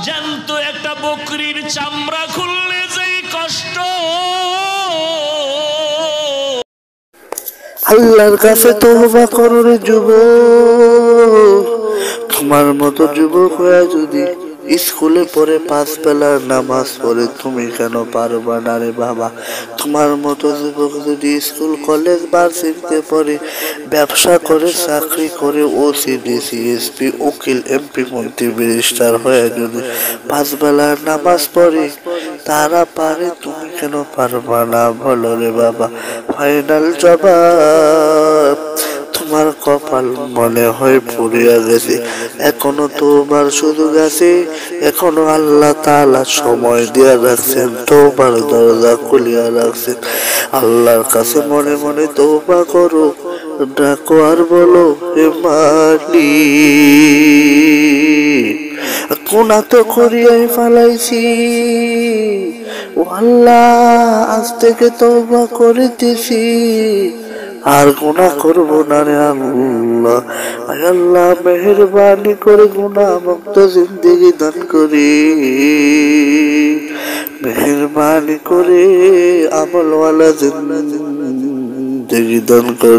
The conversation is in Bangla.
জ্যান্ত একটা বকরির চামড়া খুললে যেই কষ্ট, আল্লাহর কাছে তওবা করো রে যুবক। তোমার মতো যুবক হয়ে যদি স্কুলে পড়ে 5 বেলার নামাজ পড়ে, তুমি কেন পারবা না রে বাবা? তোমার মতো যুবক যদি স্কুল কলেজ ভার্সিটিতে পড়ে, ব্যবসা করে, চাকরি করে, ওসি ডিসি এসপি উকিল এমপি মন্ত্রী ব্যারিস্টার হয়ে যদি 5 বেলার নামাজ পড়ে, তারা পারে, তুমি কেন পারবা না? বলো রে বাবা। ফাইনাল জবাব, তোমার কপাল মনে হয় পুড়িয়া গেছে। এখনো তওবার সুযোগ আছে, এখনো আল্লাহ তাআলা সময় দিয়া রাখছেন, তওবার দরজা খুলিয়া রাখছেন। আল্লাহর কাছে মনে মনে তওবা করো, ডাকো আর বলো, হে মালিক, গুনাহ তো করিয়াই ফেলাইছি, ও আল্লাহ আজ থেকে তওবা করিতেছি, আর গুনাহ করব না রে আল্লাহ। আয় আল্লাহ মেহেরবানি করে গুনাহ মুক্ত জিন্দেগি দান করি, মেহেরবানি করে আমলওয়ালা জিন্দেগি দান করি।